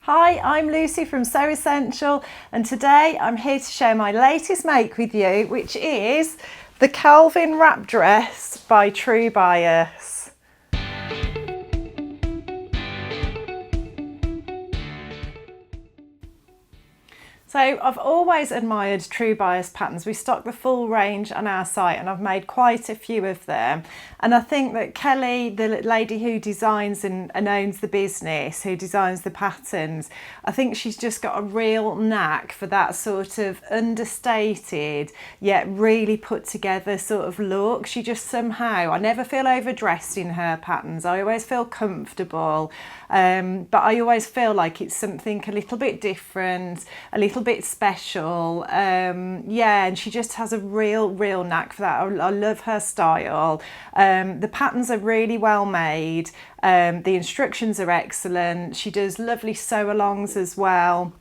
Hi, I'm Lucy from Sew Essential, and today I'm here to share my latest make with you, which is the Calvin wrap dress by True Bias. So I've always admired True Bias patterns. We stock the full range on our site and I've made quite a few of them. And I think that Kelly, the lady who designs and owns the business, who designs the patterns, I think she's just got a real knack for that sort of understated yet really put together sort of look. She just somehow, I never feel overdressed in her patterns. I always feel comfortable. But I always feel like it's something a little bit different, a little bit special. Yeah, and she just has a real knack for that. I love her style. The patterns are really well made. The instructions are excellent. She does lovely sew-alongs as well.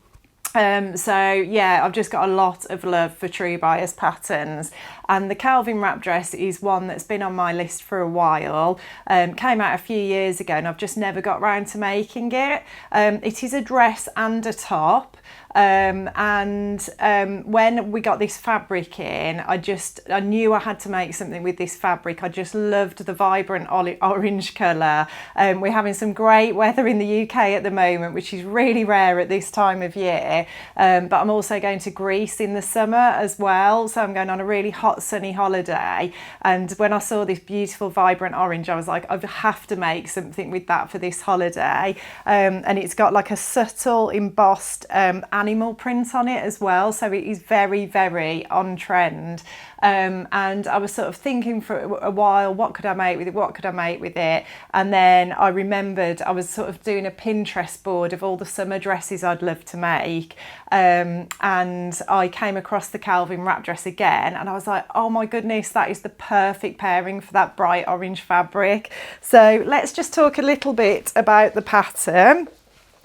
So yeah, I've just got a lot of love for True Bias patterns, and the Calvin wrap dress is one that's been on my list for a while. Came out a few years ago and I've just never got round to making it. It is a dress and a top. When we got this fabric in, I knew I had to make something with this fabric. I just loved the vibrant orange colour. We're having some great weather in the UK at the moment, which is really rare at this time of year. But I'm also going to Greece in the summer as well. So I'm going on a really hot sunny holiday. And when I saw this beautiful vibrant orange, I was like, I have to make something with that for this holiday. And it's got like a subtle embossed animal print on it as well, so it is very on trend. And I was sort of thinking for a while, what could I make with it, and then I remembered I was sort of doing a Pinterest board of all the summer dresses I'd love to make, and I came across the Calvin wrap dress again, and I was like, oh my goodness, that is the perfect pairing for that bright orange fabric. So let's just talk a little bit about the pattern.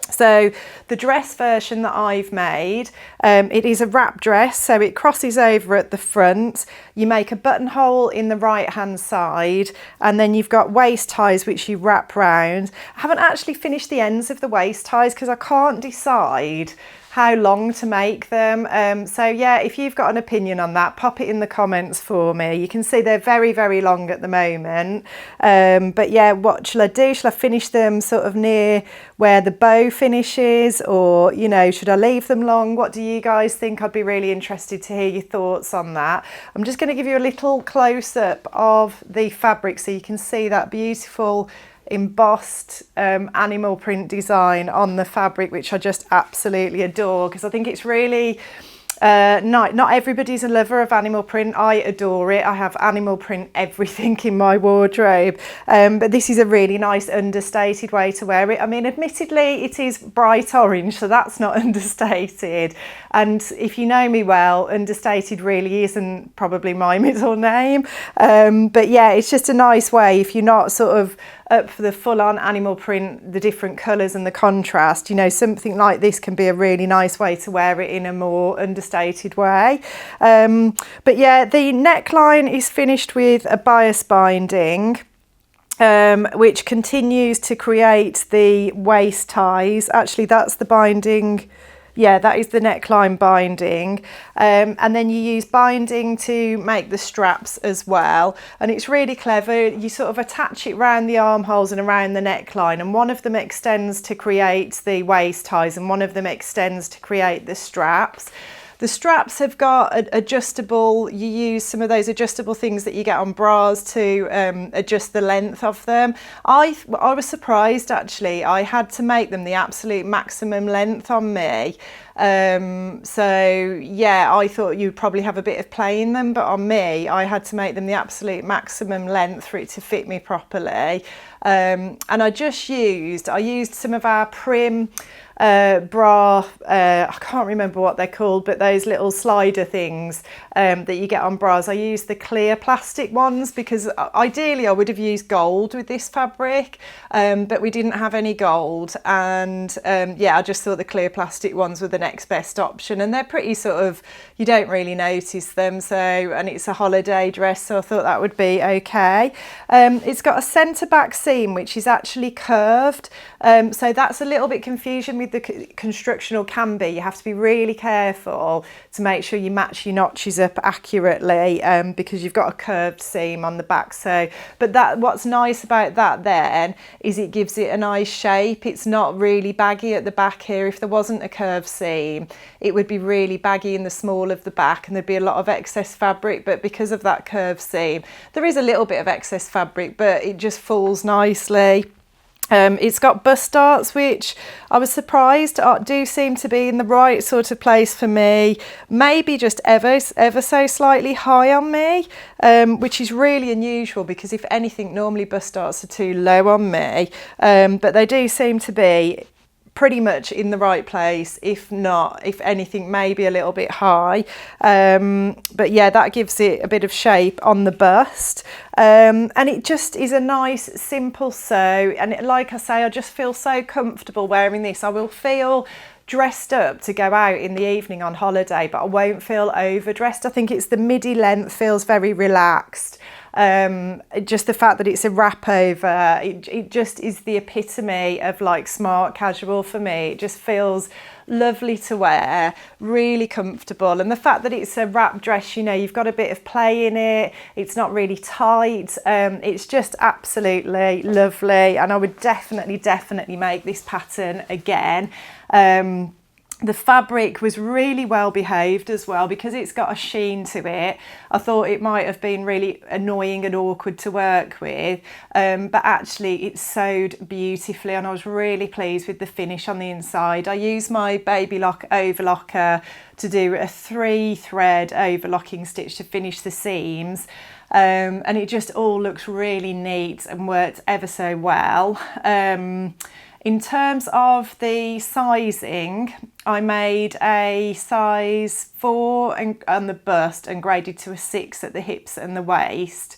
So the dress version that I've made, it is a wrap dress, so it crosses over at the front. You make a buttonhole in the right hand side, and then you've got waist ties which you wrap round. I haven't actually finished the ends of the waist ties because I can't decide how long to make them. So yeah, if you've got an opinion on that, pop it in the comments for me. You can see they're very long at the moment. But yeah, what shall I do? Shall I finish them sort of near where the bow finishes, or, you know, should I leave them long? What do you guys think? I'd be really interested to hear your thoughts on that. I'm just going to give you a little close-up of the fabric so you can see that beautiful embossed animal print design on the fabric, which I just absolutely adore, because I think it's really not everybody's a lover of animal print. I adore it. I have animal print everything in my wardrobe, but this is a really nice understated way to wear it. I mean, admittedly it is bright orange, so that's not understated, and if you know me well, understated really isn't probably my middle name, but yeah, it's just a nice way if you're not sort of up for the full-on animal print, the different colours and the contrast. You know, something like this can be a really nice way to wear it in a more understated way. But yeah, the neckline is finished with a bias binding, which continues to create the waist ties. Actually, that's the binding. Yeah, that is the neckline binding, and then you use binding to make the straps as well, and it's really clever. You sort of attach it around the armholes and around the neckline, and one of them extends to create the waist ties and one of them extends to create the straps. The straps have got adjustable, you use some of those adjustable things that you get on bras to adjust the length of them. I was surprised actually, I had to make them the absolute maximum length on me. So yeah, I thought you'd probably have a bit of play in them, but on me, I had to make them the absolute maximum length for it to fit me properly. And I used some of our Prim bra, I can't remember what they're called, but those little slider things that you get on bras. I used the clear plastic ones because ideally I would have used gold with this fabric, but we didn't have any gold, and yeah, I just thought the clear plastic ones were the next best option, and they're pretty sort of, you don't really notice them, so, and it's a holiday dress, so I thought that would be okay. It's got a centre back seam which is actually curved, so that's a little bit confusion with the construction, or can be. You have to be really careful to make sure you match your notches up accurately, because you've got a curved seam on the back. So, but that, what's nice about that then is it gives it a nice shape. It's not really baggy at the back here. If there wasn't a curved seam, it would be really baggy in the small of the back and there'd be a lot of excess fabric, but because of that curved seam, there is a little bit of excess fabric, but it just falls nicely. It's got bust darts, which I was surprised do seem to be in the right sort of place for me, maybe just ever so slightly high on me, which is really unusual because if anything, normally bust darts are too low on me, but they do seem to be pretty much in the right place, if not, if anything, maybe a little bit high, but yeah, that gives it a bit of shape on the bust, and it just is a nice simple sew, and like I say, I just feel so comfortable wearing this. I will feel dressed up to go out in the evening on holiday, but I won't feel overdressed. I think it's the midi length feels very relaxed. Just the fact that it's a wrap over, it just is the epitome of like smart casual for me. It just feels lovely to wear, really comfortable, and the fact that it's a wrap dress, you know, you've got a bit of play in it, it's not really tight, it's just absolutely lovely, and I would definitely make this pattern again. The fabric was really well behaved as well, because it's got a sheen to it. I thought it might have been really annoying and awkward to work with, but actually it sewed beautifully and I was really pleased with the finish on the inside. I used my Baby Lock overlocker to do a 3-thread overlocking stitch to finish the seams, and it just all looks really neat and worked ever so well. In terms of the sizing, I made a size 4 on the bust and graded to a 6 at the hips and the waist.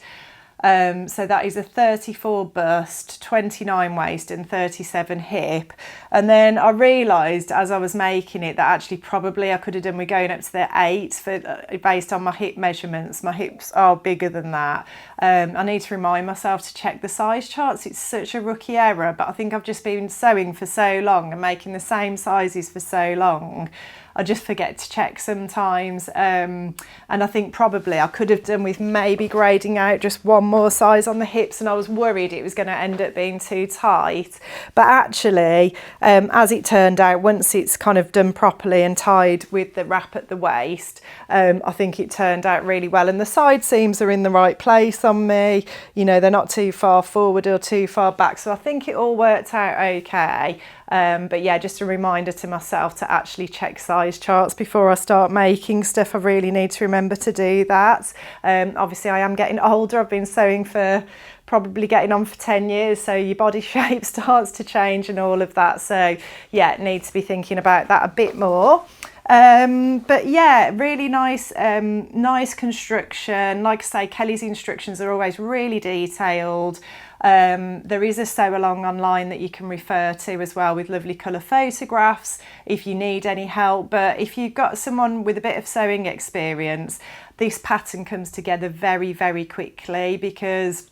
So that is a 34 bust, 29 waist and 37 hip. And then I realised as I was making it that actually probably I could have done with going up to the 8 for, based on my hip measurements. My hips are bigger than that. I need to remind myself to check the size charts. It's such a rookie error, but I think I've just been sewing for so long and making the same sizes for so long, I just forget to check sometimes, and I think probably I could have done with maybe grading out just one more size on the hips, and I was worried it was going to end up being too tight, but actually as it turned out, once it's kind of done properly and tied with the wrap at the waist, I think it turned out really well, and the side seams are in the right place on me, you know, they're not too far forward or too far back, so I think it all worked out okay. But yeah, just a reminder to myself to actually check size charts before I start making stuff. I really need to remember to do that. Obviously I am getting older. I've been sewing for probably getting on for 10 years, so your body shape starts to change and all of that. So yeah, need to be thinking about that a bit more. But yeah, really nice, nice construction. Like I say, Kelly's instructions are always really detailed. There is a sew along online that you can refer to as well with lovely colour photographs if you need any help, but if you've got someone with a bit of sewing experience, this pattern comes together very quickly, because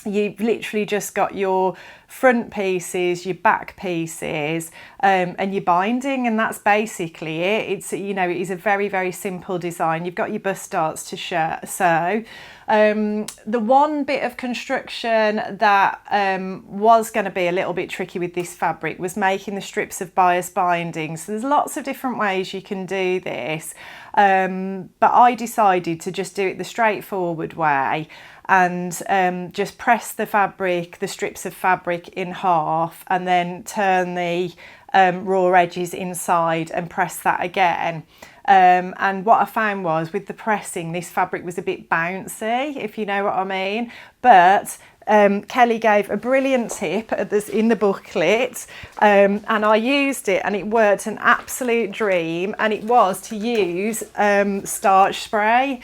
you've literally just got your front pieces, your back pieces, and your binding, and that's basically it. It's, you know, it is a very simple design. You've got your bust darts to sew. The one bit of construction that was going to be a little bit tricky with this fabric was making the strips of bias binding. So there's lots of different ways you can do this, but I decided to just do it the straightforward way and just press the fabric, the strips of fabric in half, and then turn the raw edges inside and press that again. And what I found was with the pressing, this fabric was a bit bouncy, if you know what I mean, but Kelly gave a brilliant tip in the booklet, and I used it and it worked an absolute dream, and it was to use starch spray.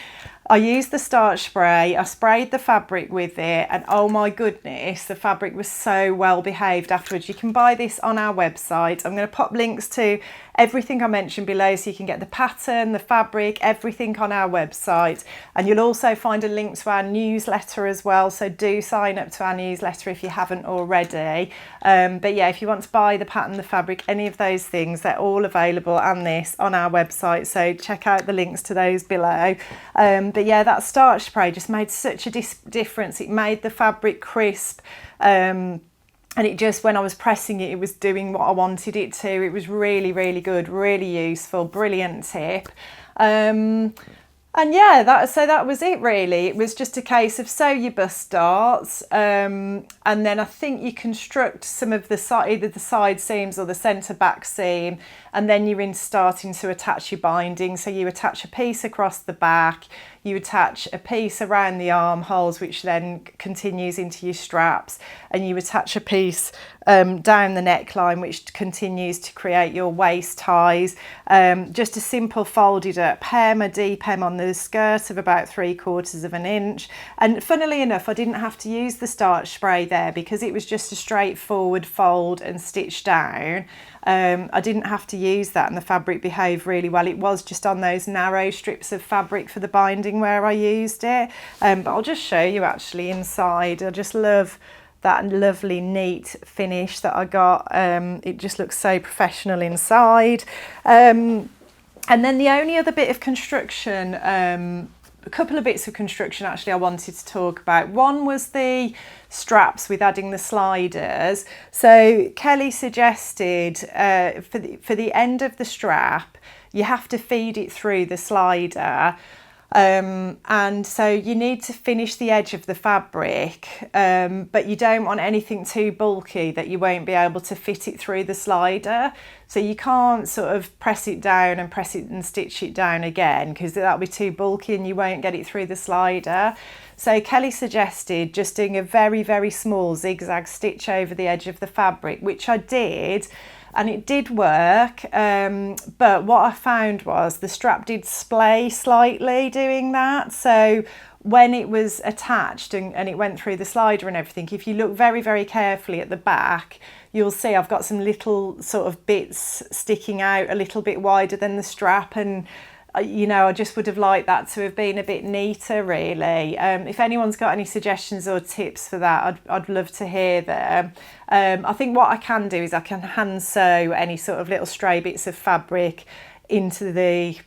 I used the starch spray, I sprayed the fabric with it, and oh my goodness, the fabric was so well behaved afterwards. You can buy this on our website. I'm going to pop links to everything I mentioned below so you can get the pattern, the fabric, everything on our website. And you'll also find a link to our newsletter as well, so do sign up to our newsletter if you haven't already. But yeah, if you want to buy the pattern, the fabric, any of those things, they're all available and this on our website, so check out the links to those below. But yeah, that starch spray just made such a difference. It made the fabric crisp, and it just, when I was pressing it, it was doing what I wanted it to. It was really, really good, really useful, brilliant tip. And yeah, that was it really. It was just a case of sew your bust darts, and then I think you construct some of the either the side seams or the centre back seam, and then you're starting to attach your binding. So you attach a piece across the back, you attach a piece around the armholes, which then continues into your straps, and you attach a piece down the neckline, which continues to create your waist ties. Just a simple folded up hem, a deep hem on the skirt of about 3/4 of an inch. And funnily enough, I didn't have to use the starch spray there because it was just a straightforward fold and stitch down. I didn't have to use that, and the fabric behaved really well. It was just on those narrow strips of fabric for the binding where I used it. But I'll just show you actually inside. I just love that lovely neat finish that I got. It just looks so professional inside. And then the only other bit of construction, a couple of bits of construction actually I wanted to talk about. One was the straps with adding the sliders. So Kelly suggested for the end of the strap, you have to feed it through the slider. And so you need to finish the edge of the fabric, but you don't want anything too bulky that you won't be able to fit it through the slider. So you can't sort of press it down and press it and stitch it down again, because that'll be too bulky and you won't get it through the slider. So Kelly suggested just doing a very, very small zigzag stitch over the edge of the fabric, which I did. And it did work, but what I found was the strap did splay slightly doing that. So when it was attached and it went through the slider and everything, if you look very, very carefully at the back, you'll see I've got some little sort of bits sticking out a little bit wider than the strap, and you know, I just would have liked that to have been a bit neater really. If anyone's got any suggestions or tips for that, I'd love to hear them. I think what I can do is I can hand sew any sort of little stray bits of fabric into the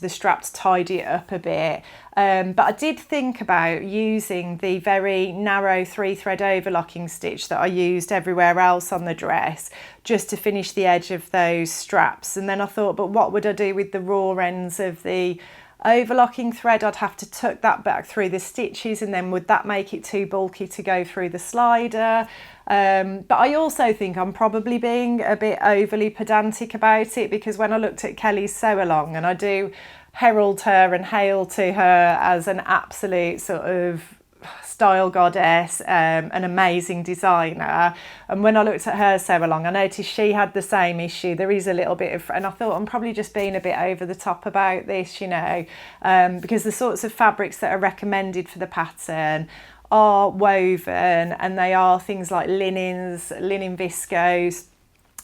strap to tidy it up a bit. But I did think about using the very narrow 3-thread overlocking stitch that I used everywhere else on the dress, just to finish the edge of those straps. And then I thought, but what would I do with the raw ends of the overlocking thread? I'd have to tuck that back through the stitches, and then would that make it too bulky to go through the slider? But I also think I'm probably being a bit overly pedantic about it, because when I looked at Kelly's sew along, and I do herald her and hail to her as an absolute sort of style goddess, an amazing designer, and when I looked at her sew along, I noticed she had the same issue. There is a little bit of, and I thought I'm probably just being a bit over the top about this, you know, because the sorts of fabrics that are recommended for the pattern are woven, and they are things like linens, linen viscose,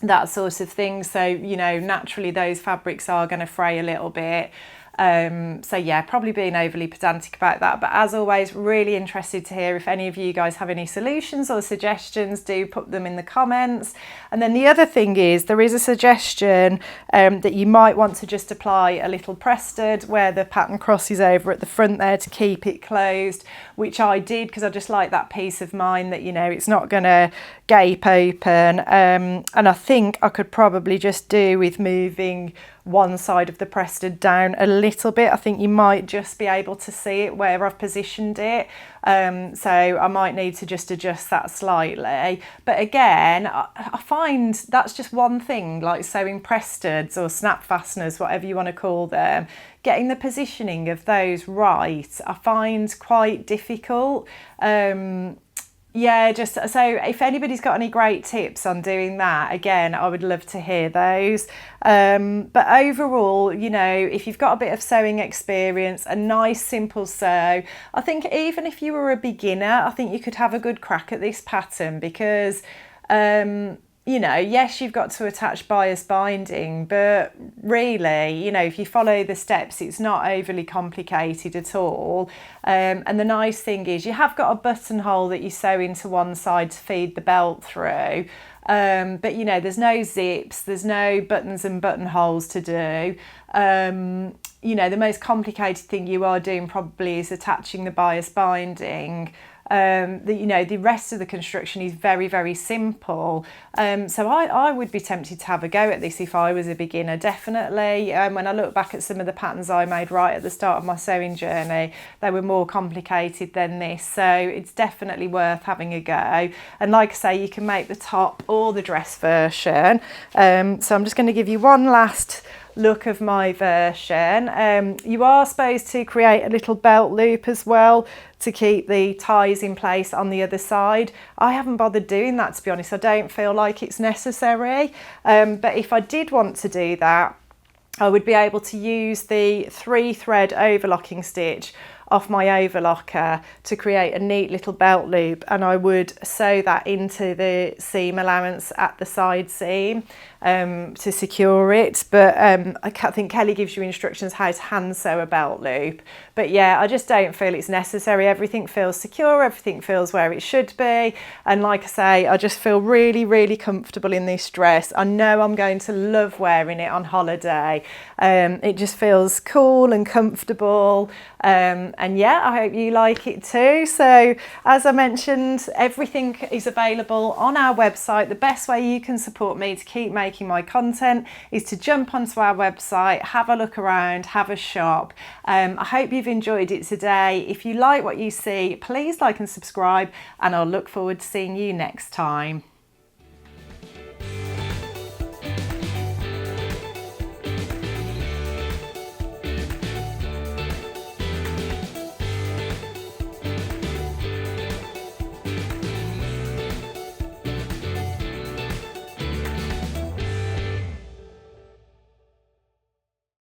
that sort of thing. So, you know, naturally those fabrics are going to fray a little bit. So yeah, probably being overly pedantic about that, but as always, really interested to hear if any of you guys have any solutions or suggestions. Do put them in the comments. And then the other thing is, there is a suggestion that you might want to just apply a little press stud where the pattern crosses over at the front there to keep it closed, which I did because I just like that peace of mind that, you know, it's not going to gape open. And I think I could probably just do with moving one side of the press stud down a little bit. I think you might just be able to see it where I've positioned it. So I might need to just adjust that slightly. But again, I find that's just one thing, like sewing press studs or snap fasteners, whatever you want to call them. Getting the positioning of those right, I find quite difficult. Yeah, just so if anybody's got any great tips on doing that, again, I would love to hear those. But overall, you know, if you've got a bit of sewing experience, a nice simple sew, I think even if you were a beginner, I think you could have a good crack at this pattern because you know, yes, you've got to attach bias binding, but really, you know, if you follow the steps, it's not overly complicated at all. And the nice thing is you have got a buttonhole that you sew into one side to feed the belt through. But, you know, there's no zips, there's no buttons and buttonholes to do. You know, the most complicated thing you are doing probably is attaching the bias binding. You know, the rest of the construction is very, very simple. So I would be tempted to have a go at this if I was a beginner, definitely. When I look back at some of the patterns I made right at the start of my sewing journey, they were more complicated than this. So it's definitely worth having a go. And like I say, you can make the top or the dress version. So I'm just going to give you one last look of my version. You are supposed to create a little belt loop as well to keep the ties in place on the other side. I haven't bothered doing that, to be honest. I don't feel like it's necessary, but if I did want to do that, I would be able to use the 3-thread overlocking stitch off my overlocker to create a neat little belt loop, and I would sew that into the seam allowance at the side seam to secure it. But I think Kelly gives you instructions how to hand sew a belt loop. But yeah, I just don't feel it's necessary. Everything feels secure, everything feels where it should be. And like I say, I just feel really, really comfortable in this dress. I know I'm going to love wearing it on holiday. It just feels cool and comfortable. And yeah, I hope you like it too. So as I mentioned, everything is available on our website. The best way you can support me to keep making my content is to jump onto our website, have a look around, have a shop. I hope you've enjoyed it today. If you like what you see, please like and subscribe, and I'll look forward to seeing you next time.